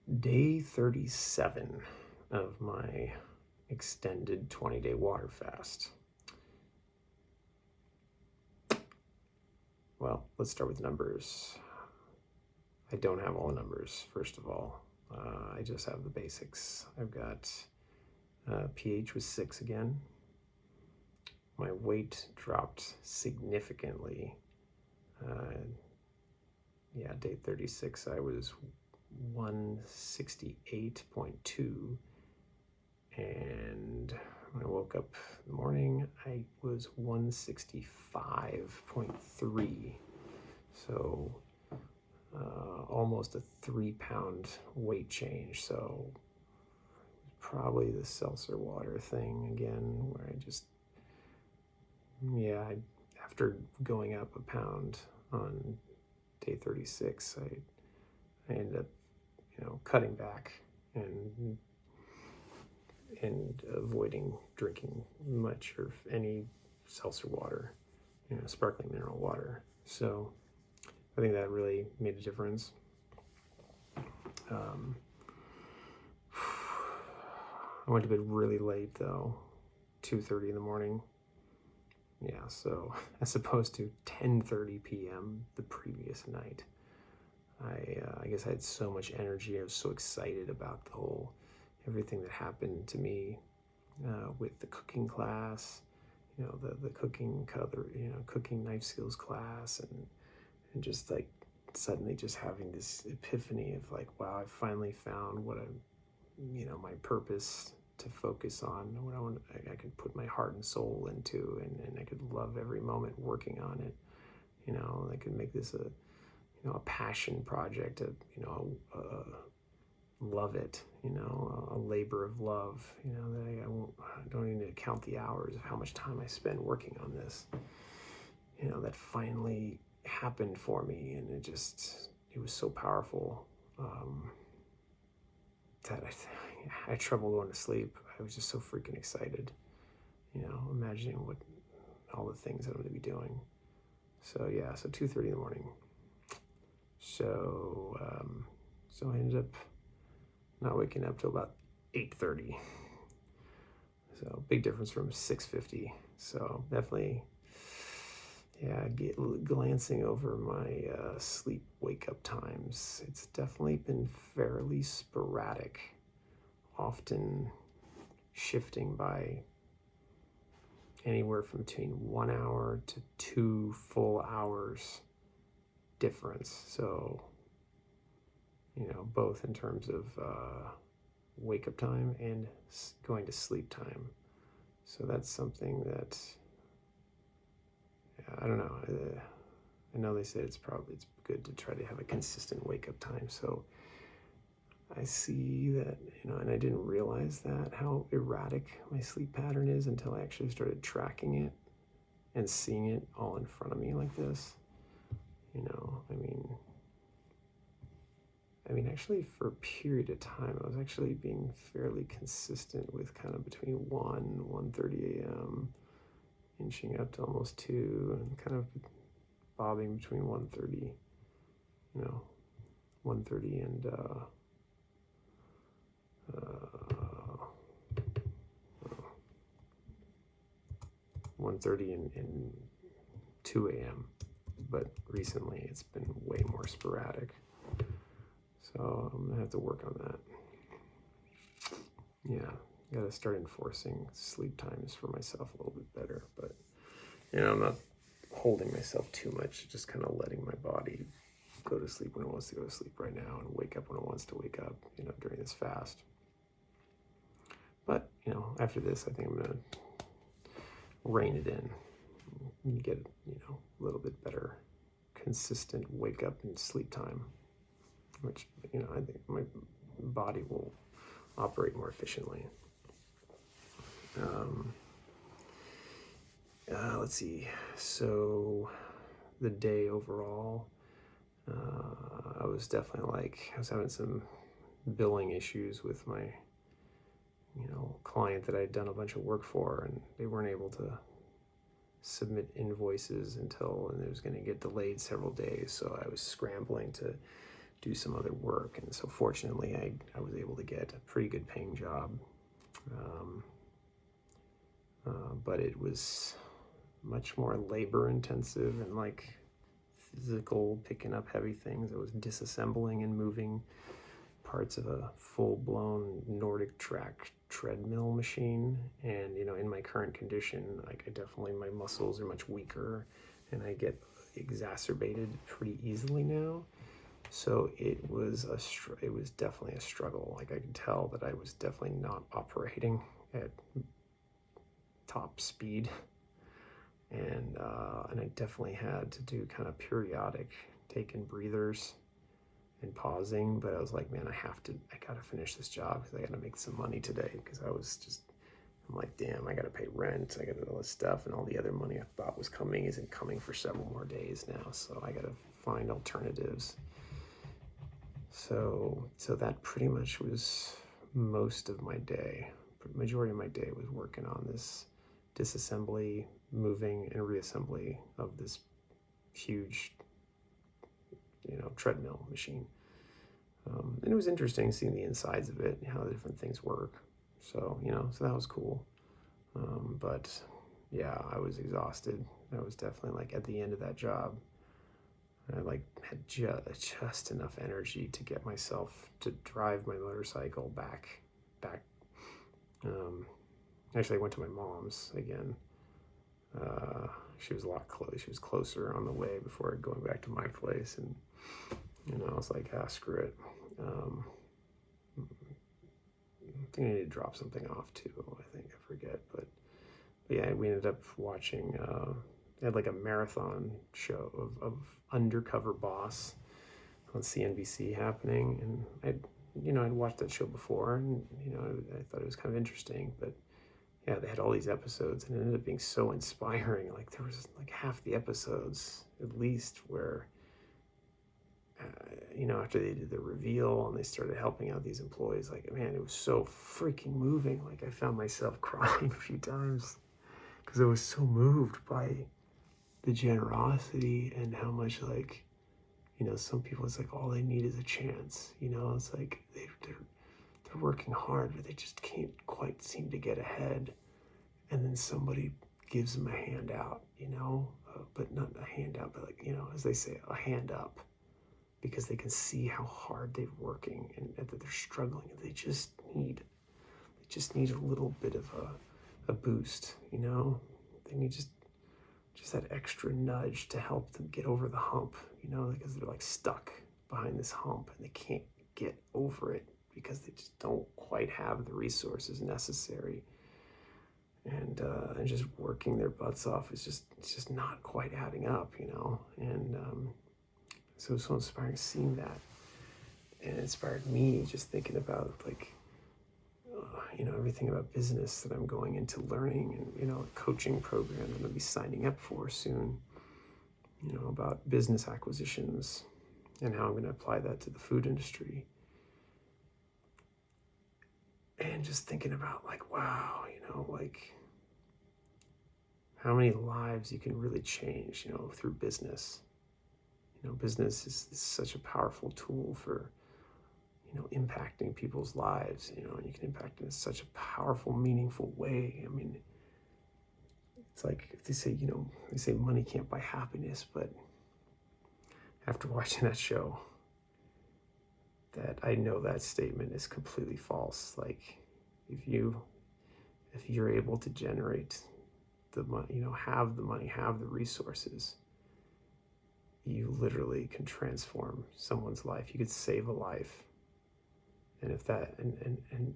Day 37 of my extended 20-day water fast. Well, let's start with numbers. I don't have all the numbers, first of all. I just have the basics. I've got pH was 6 again. My weight dropped significantly. Day 36, I was 168.2, and when I woke up in the morning, I was 165.3. So almost a 3-pound weight change. So probably the seltzer water thing again, where after going up a pound on day 36, I ended up, cutting back and avoiding drinking much or any seltzer water, sparkling mineral water. So I think that really made a difference. I went to bed really late though, 2:30 in the morning. Yeah, so as opposed to 10:30 p.m. the previous night. I guess I had so much energy. I was so excited about everything that happened to me with the cooking class, the cooking cooking knife skills class, and just like suddenly just having this epiphany of like, wow, I finally found what my purpose to focus on, what I could put my heart and soul into, and I could love every moment working on it. I could make this a passion project, love it, a labor of love, that I don't even count the hours of how much time I spend working on this, that finally happened for me. And it was so powerful that I had trouble going to sleep. I was just so freaking excited, imagining all the things that I'm going to be doing. So 2:30 in the morning. So I ended up not waking up till about 8:30. So big difference from 6:50. So definitely, glancing over my sleep wake up times, it's definitely been fairly sporadic, often shifting by anywhere from between 1 hour to 2 full hours difference. So, both in terms of wake up time and going to sleep time. So that's something that, I don't know. I know they say it's good to try to have a consistent wake up time. So I see that, and I didn't realize that how erratic my sleep pattern is until I actually started tracking it and seeing it all in front of me like this. Actually for a period of time, I was actually being fairly consistent with kind of between 1:30 a.m., inching up to almost 2, and kind of bobbing between 1:30 and 1:30 and 2 a.m. But recently it's been way more sporadic. So I'm gonna have to work on that. Yeah, gotta start enforcing sleep times for myself a little bit better. But I'm not holding myself too much, just kind of letting my body go to sleep when it wants to go to sleep right now and wake up when it wants to wake up, during this fast. But, after this, I think I'm gonna rein it in and get, a little bit better consistent wake up and sleep time, which, I think my body will operate more efficiently. Let's see. So the day overall, I was definitely I was having some billing issues with my, client that I had done a bunch of work for, and they weren't able to submit invoices and it was going to get delayed several days. So I was scrambling to do some other work. And so fortunately, I was able to get a pretty good paying job. But it was much more labor intensive and like physical, picking up heavy things. I was disassembling and moving parts of a full-blown Nordic track treadmill machine. And in my current condition, like my muscles are much weaker and I get exacerbated pretty easily now. So it was definitely a struggle. Like I could tell that I was definitely not operating at top speed, and I definitely had to do kind of periodic taking breathers and pausing. But I was like, man, I gotta finish this job because I gotta make some money today. Because I'm like, damn, I gotta pay rent, I gotta do all this stuff, and all the other money I thought was coming isn't coming for several more days now. So I gotta find alternatives. So that pretty much was most of my day. The majority of my day was working on this disassembly, moving, and reassembly of this huge, treadmill machine. And it was interesting seeing the insides of it and how the different things work. So, so that was cool. But yeah, I was exhausted. I was definitely like at the end of that job. I had just enough energy to get myself to drive my motorcycle back. Actually, I went to my mom's again. She was she was closer on the way before going back to my place, and I was like, screw it. I think I need to drop something off too. I forget, but yeah, we ended up watching. They had like a marathon show of Undercover Boss on CNBC happening, and I'd watched that show before, and I thought it was kind of interesting, but yeah, they had all these episodes, and it ended up being so inspiring. Like there was like half the episodes, at least, where after they did the reveal and they started helping out these employees, like, man, it was so freaking moving. Like I found myself crying a few times because I was so moved by the generosity and how much, like, some people, it's like all they need is a chance. It's like they're working hard, but they just can't quite seem to get ahead. And then somebody gives them a handout, but not a handout, but like, as they say, a hand up, because they can see how hard they're working and that they're struggling. And they just need a little bit of a boost, They need just that extra nudge to help them get over the hump, because they're like stuck behind this hump and they can't get over it because they just don't quite have the resources necessary. And just working their butts off it's just not quite adding up, And so it was so inspiring seeing that, and it inspired me just thinking about like, everything about business that I'm going into learning, and a coaching program that I'm gonna be signing up for soon, about business acquisitions and how I'm going to apply that to the food industry. And just thinking about like, wow, like how many lives you can really change, through business. Business is such a powerful tool for, impacting people's lives, and you can impact it in such a powerful, meaningful way. I mean, it's like if they say money can't buy happiness, but after watching that show, that I know that statement is completely false. Like if you're able to generate the money, have the money, have the resources, you literally can transform someone's life. You could save a life. And if that, and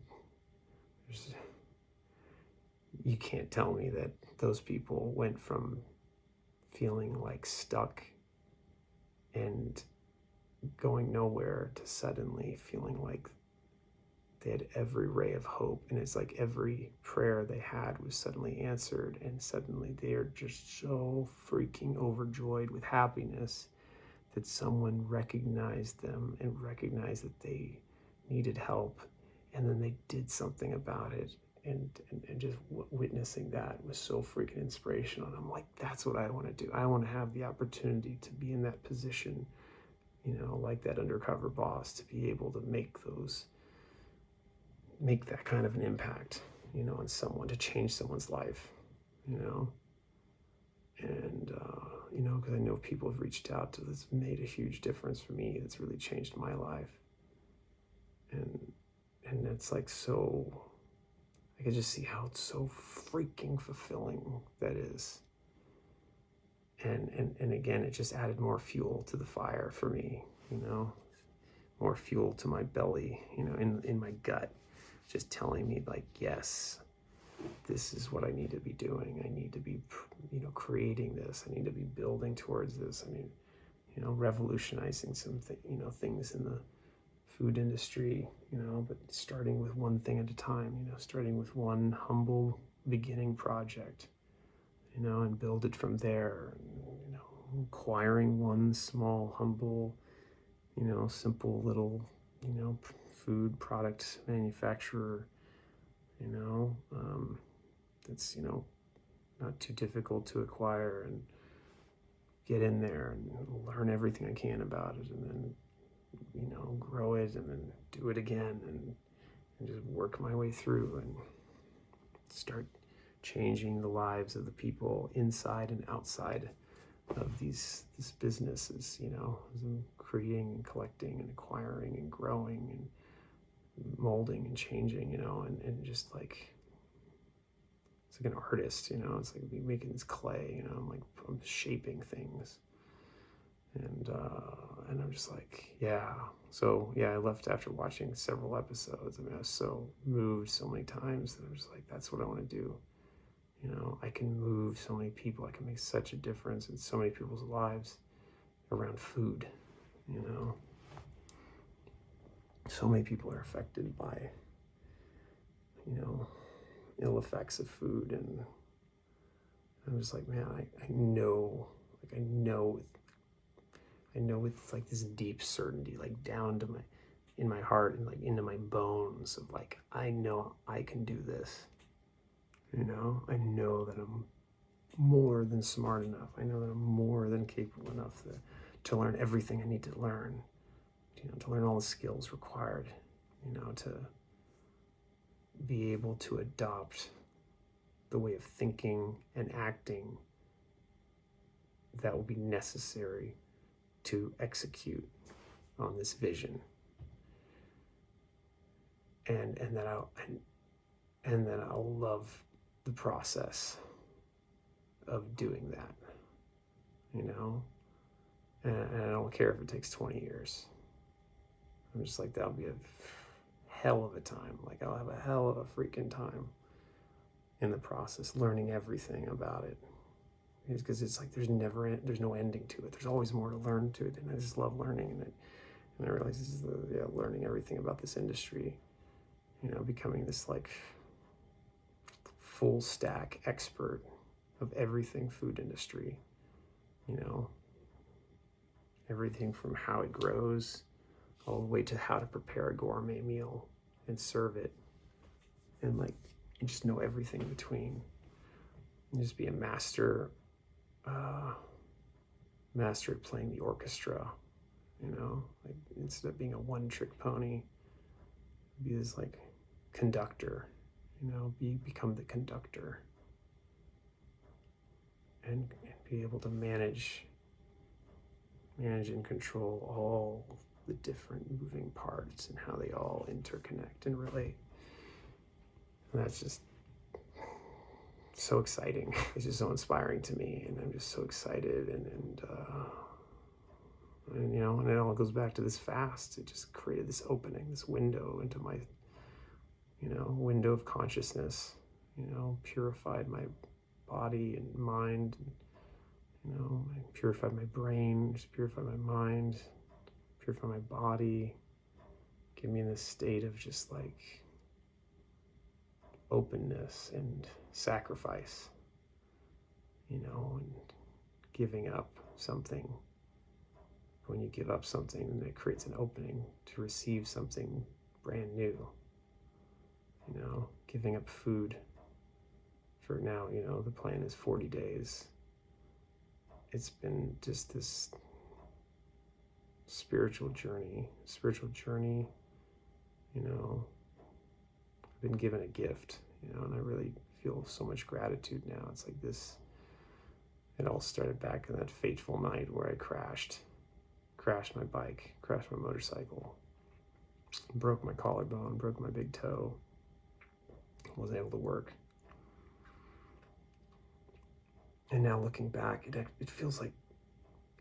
you can't tell me that those people went from feeling like stuck and going nowhere to suddenly feeling like they had every ray of hope. And it's like every prayer they had was suddenly answered, and suddenly they're just so freaking overjoyed with happiness that someone recognized them and recognized that they needed help, and then they did something about it. And just witnessing that was so freaking inspirational. And I'm like, that's what I want to do. I want to have the opportunity to be in that position like that undercover boss, to be able to make that kind of an impact, on someone, to change someone's life, and, because I know people have reached out to this, made a huge difference for me. That's really changed my life. And it's like, so I can just see how it's so freaking fulfilling that is. And again, it just added more fuel to the fire for me, more fuel to my belly, in my gut, just telling me like, yes, this is what I need to be doing. I need to be, creating this. I need to be building towards this. I mean, revolutionizing some things in the food industry, but starting with one thing at a time, starting with one humble beginning project, and build it from there, acquiring one small, humble, simple little, food product manufacturer, that's, not too difficult to acquire, and get in there and learn everything I can about it, and then, grow it, and then do it again, and just work my way through and start changing the lives of the people inside and outside of this businesses, as I'm creating and collecting and acquiring and growing and molding and changing, and just like, it's like an artist, it's like making this clay, I'm shaping things. And I'm just like, yeah. So yeah, I left after watching several episodes. I mean, I was so moved so many times that I'm just like, that's what I want to do. I can move so many people. I can make such a difference in so many people's lives around food. So many people are affected by, ill effects of food, and I'm just like, man, I know with like this deep certainty, like down to in my heart and like into my bones, of like, I know I can do this. I know that I'm more than smart enough. I know that I'm more than capable enough to learn everything I need to learn, to learn all the skills required, to be able to adopt the way of thinking and acting that will be necessary to execute on this vision, and that I'll love the process of doing that, and I don't care if it takes 20 years. I'm just like, that'll be a hell of a time. Like, I'll have a hell of a freaking time in the process, learning everything about it. Because it's like, there's no ending to it. There's always more to learn to it, and I just love learning. And I realize this is learning everything about this industry, becoming this like full stack expert of everything food industry, everything from how it grows all the way to how to prepare a gourmet meal and serve it, and like, you just know everything in between, and just be a master at playing the orchestra, like, instead of being a one-trick pony, be this like conductor, become the conductor, and be able to manage and control all the different moving parts and how they all interconnect and relate. And that's just so exciting. It's just so inspiring to me, and I'm just so excited, and it all goes back to this fast. It just created this opening, this window into my, window of consciousness, purified my body and mind, purified my brain, just purified my mind, purified my body, get me in this state of just like openness and sacrifice, and giving up something. When you give up something, then it creates an opening to receive something brand new. Giving up food for now, the plan is 40 days. It's been just this spiritual journey, you know, I've been given a gift, you know, and I really feel so much gratitude now. It's like this, it all started back in that fateful night where I crashed my bike, crashed my motorcycle, broke my collarbone, broke my big toe, wasn't able to work. And now looking back, it feels like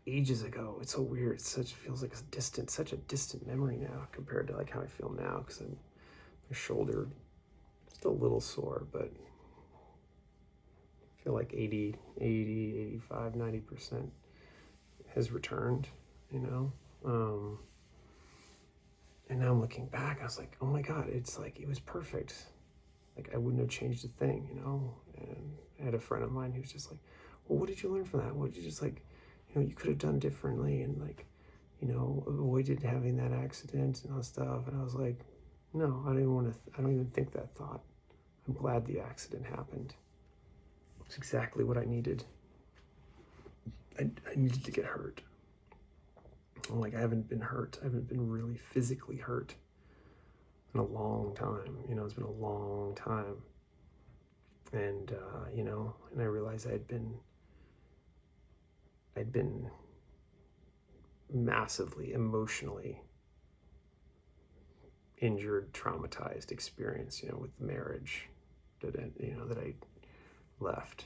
ages ago. It's so weird. Feels like such a distant memory now compared to like how I feel now, because my shoulder still a little sore, but I feel like 80, 85, 90% has returned, you know? And now I'm looking back, I was like, oh my God, it's like, it was perfect. Like I wouldn't have changed a thing, you know? And I had a friend of mine who was just like, well, what did you learn from that? What did you just like, you know, you could have done differently and like, you know, avoided having that accident and all that stuff. And I was like, no, I don't even think that thought. I'm glad the accident happened. It's exactly what I needed. I needed to get hurt. Like, I haven't been hurt. I haven't been really physically hurt in a long time. You know, it's been a long time. And, you know, and I realized I'd been massively emotionally injured, traumatized experience, you know, with the marriage that I left,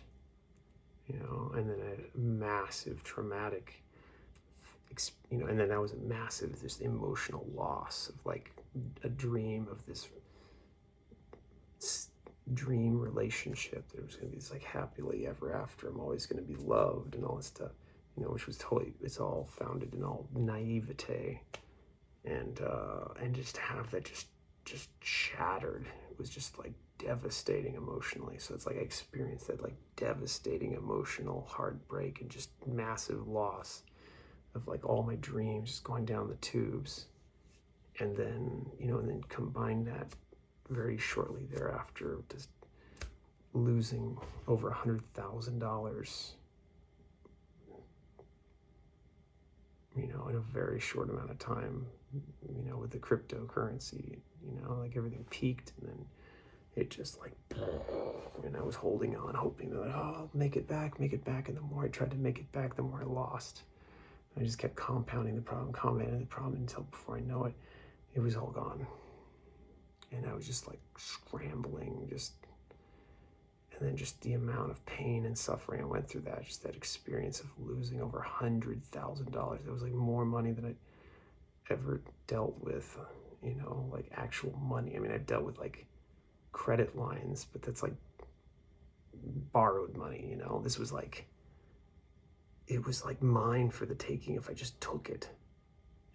you know, and then a massive traumatic, you know, and then that was a massive, this emotional loss of like a dream of this dream relationship that was going to be this like happily ever after, I'm always going to be loved and all this stuff, you know, which was totally, it's all founded in all naivete, and just to have that just shattered, it was just like devastating emotionally. So it's like I experienced that like devastating emotional heartbreak and just massive loss of like all my dreams just going down the tubes. And then, you know, and then combine that very shortly thereafter, just losing over $100,000, you know, in a very short amount of time, you know, with the cryptocurrency, you know, like everything peaked and then it just like, and I was holding on, hoping that, oh, I'll make it back. And the more I tried to make it back, the more I lost. I just kept compounding the problem until before I know it, it was all gone. And I was just like scrambling, and then just the amount of pain and suffering I went through that, just that experience of losing over $100,000. It was like more money than I'd ever dealt with, you know, like actual money. I mean, I've dealt with like credit lines, but that's like borrowed money, you know. This was like, it was like mine for the taking if I just took it.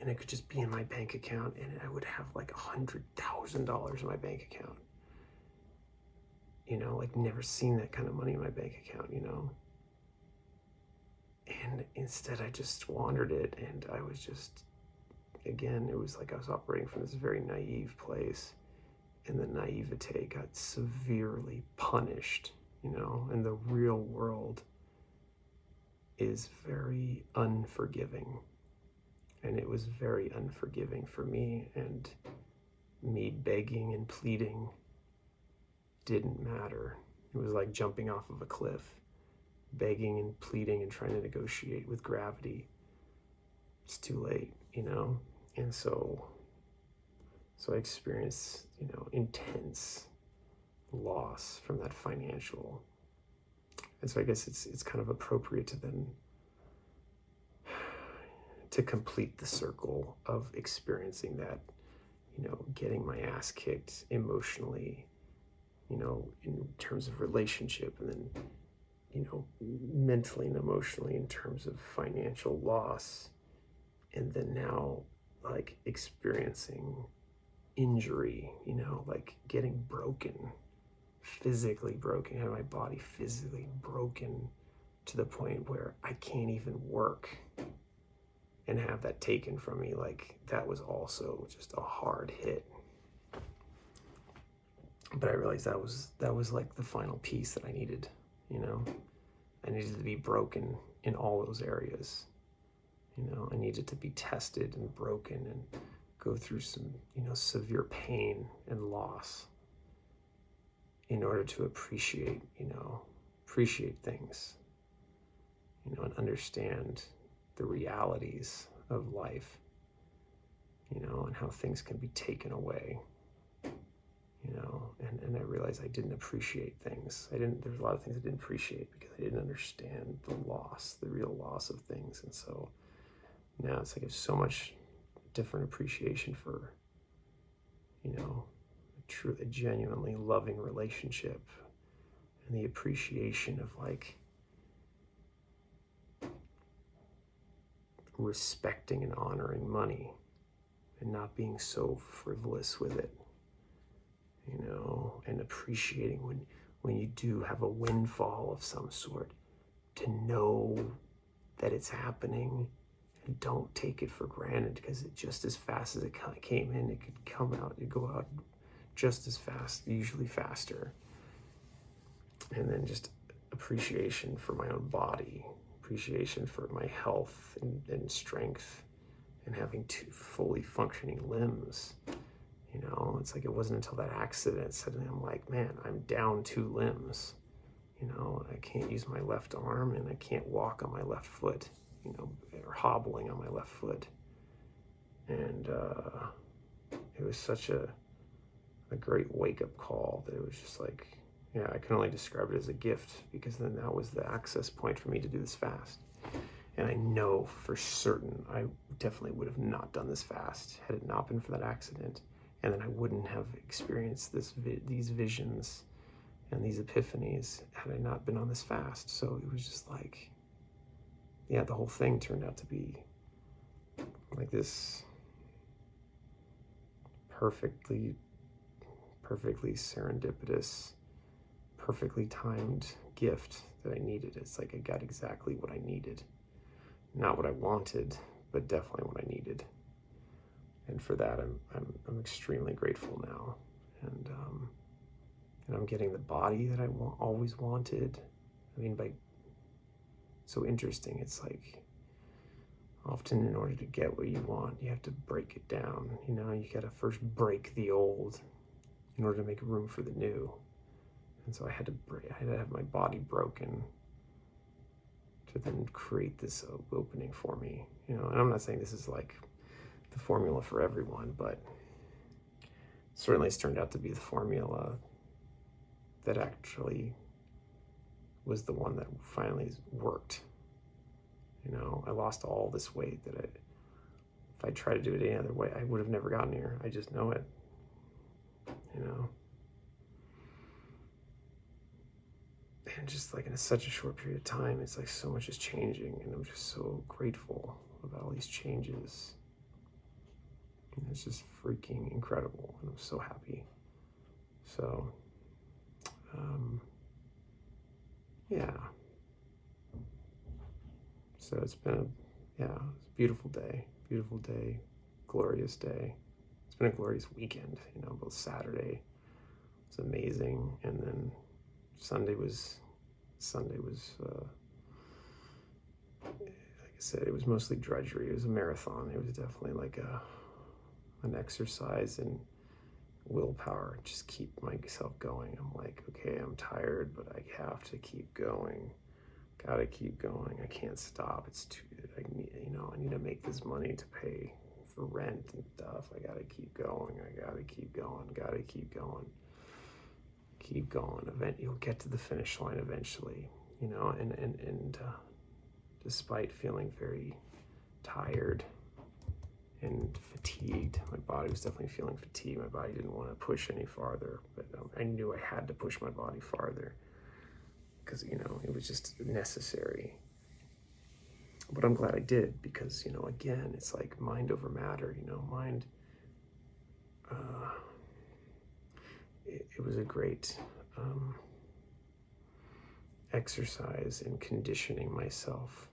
And it could just be in my bank account and I would have like $100,000 in my bank account. You know, like never seen that kind of money in my bank account, you know. And instead I just squandered it, and I was just, again, it was like I was operating from this very naive place, and the naivete got severely punished, you know, and the real world is very unforgiving. And it was very unforgiving for me, and me begging and pleading didn't matter. It was like jumping off of a cliff, begging and pleading and trying to negotiate with gravity. It's too late, you know? And so I experienced, you know, intense loss from that financial. And so I guess it's kind of appropriate to then to complete the circle of experiencing that, you know, getting my ass kicked emotionally, you know, in terms of relationship, and then, you know, mentally and emotionally in terms of financial loss, and then now like experiencing injury, you know, like getting broken, physically broken, having my body physically broken to the point where I can't even work, and have that taken from me. Like that was also just a hard hit. But I realized that was like the final piece that I needed, you know. I needed to be broken in all those areas I needed to be tested and broken and go through some, severe pain and loss in order to appreciate things, and understand the realities of life, and how things can be taken away, and I realized I didn't appreciate things. There's a lot of things I didn't appreciate because I didn't understand the real loss of things. And so now it's like I have so much different appreciation for, a genuinely loving relationship, and the appreciation of like respecting and honoring money and not being so frivolous with it, and appreciating when you do have a windfall of some sort, to know that it's happening and don't take it for granted, because it just as fast as it came in, it could come out, it go out just as fast, usually faster. And then just appreciation for my own body, appreciation for my health and strength, and having two fully functioning limbs. It's like it wasn't until that accident suddenly I'm like, man, I'm down 2 limbs. I can't use my left arm, and I can't walk on my left foot, or hobbling on my left foot. And it was such a great wake-up call that it was just like, I can only describe it as a gift, because then that was the access point for me to do this fast. And I know for certain I definitely would have not done this fast had it not been for that accident. And then I wouldn't have experienced these visions and these epiphanies had I not been on this fast. So it was just like, the whole thing turned out to be like this perfectly serendipitous, perfectly timed gift that I needed. It's like I got exactly what I needed. Not what I wanted, but definitely what I needed. And for that, I'm extremely grateful now. And I'm getting the body that I always wanted. So interesting. It's like, often in order to get what you want, you have to break it down. You gotta first break the old in order to make room for the new. And so I had to have my body broken to then create this opening for me. And I'm not saying this is like the formula for everyone, but certainly it's turned out to be the formula that actually was the one that finally worked. I lost all this weight that if I tried to do it any other way, I would have never gotten here. I just know it. And just like in such a short period of time, it's like so much is changing, and I'm just so grateful about all these changes. And it's just freaking incredible, and I'm so happy. So, So it's been it's a beautiful day, glorious day. It's been a glorious weekend, both Saturday was amazing, and then Sunday was like I said, it was mostly drudgery. It was a marathon. It was definitely like an exercise in willpower. Just keep myself going. I'm like, okay, I'm tired, but I have to keep going. Gotta keep going. I can't stop. It's too, I need to make this money to pay for rent and stuff. I gotta keep going. Keep going. You'll get to the finish line eventually, and despite feeling very tired and fatigued, my body was definitely feeling fatigued. My body didn't want to push any farther, but I knew I had to push my body farther, because it was just necessary. But I'm glad I did, because again, it's like mind over matter. Mind. It was a great exercise in conditioning myself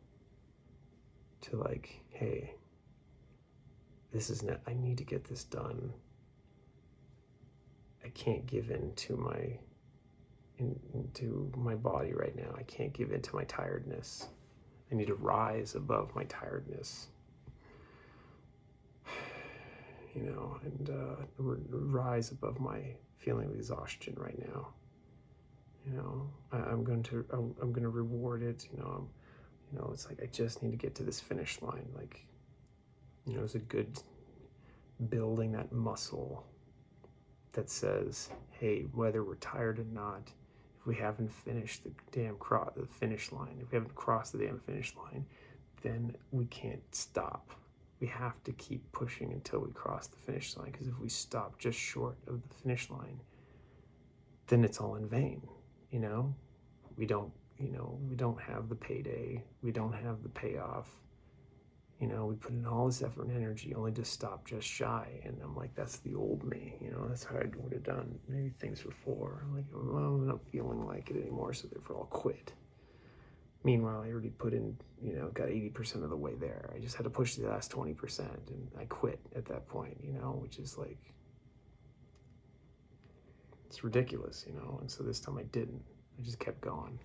to like, hey, I need to get this done. I can't give in to my body right now. I can't give in to my tiredness. I need to rise above my tiredness, you know, and rise above my feeling of exhaustion right now. You know, I'm going to reward it. You know, it's like I just need to get to this finish line. Like, you know, it's a good building that muscle that says, hey, whether we're tired or not, if we haven't finished the finish line, if we haven't crossed the damn finish line, then we can't stop. We have to keep pushing until we cross the finish line, because if we stop just short of the finish line, then it's all in vain. You know, we don't have the payday, we don't have the payoff. You know, we put in all this effort and energy only to stop just shy. And I'm like, that's the old me, you know, that's how I would have done maybe things before. I'm like, well, I'm not feeling like it anymore, so therefore I'll quit. Meanwhile, I already put in, you know, got 80% of the way there. I just had to push the last 20%, and I quit at that point, you know, which is like, it's ridiculous, you know. And so this time I didn't. I just kept going.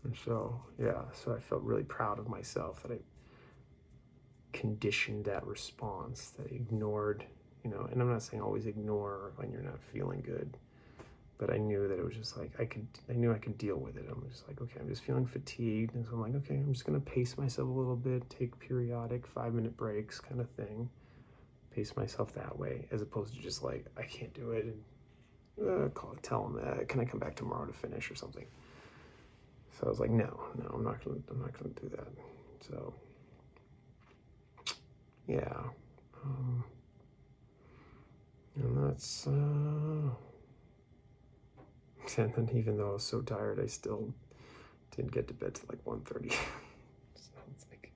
And so, yeah, so I felt really proud of myself that I conditioned that response, that I ignored, you know, and I'm not saying always ignore when you're not feeling good, but I knew that it was just like, I knew I could deal with it. I'm just like, okay, I'm just feeling fatigued. And so I'm like, okay, I'm just going to pace myself a little bit, take periodic 5-minute breaks kind of thing, pace myself that way, as opposed to just like, I can't do it. And tell them, can I come back tomorrow to finish or something? So I was like, no, I'm not going to do that. So yeah, and that's, and then even though I was so tired, I still didn't get to bed till like 1:30. So it's like,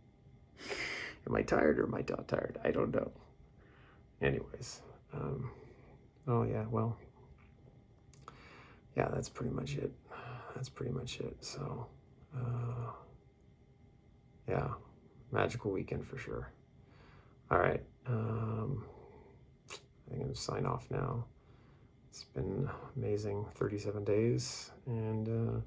am I tired or am I not tired? I don't know. Anyways, oh yeah, well, yeah, that's pretty much it. So, yeah, magical weekend for sure. All right, I think I'm gonna sign off now. It's been amazing 37 days, and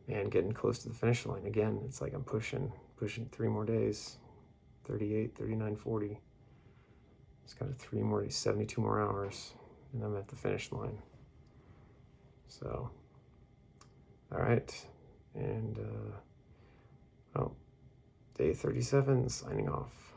man, getting close to the finish line again. It's like I'm pushing 3 more days, 38, 39, 40. Just got 3 more days, 72 more hours, and I'm at the finish line. So, all right, and well, day 37, signing off.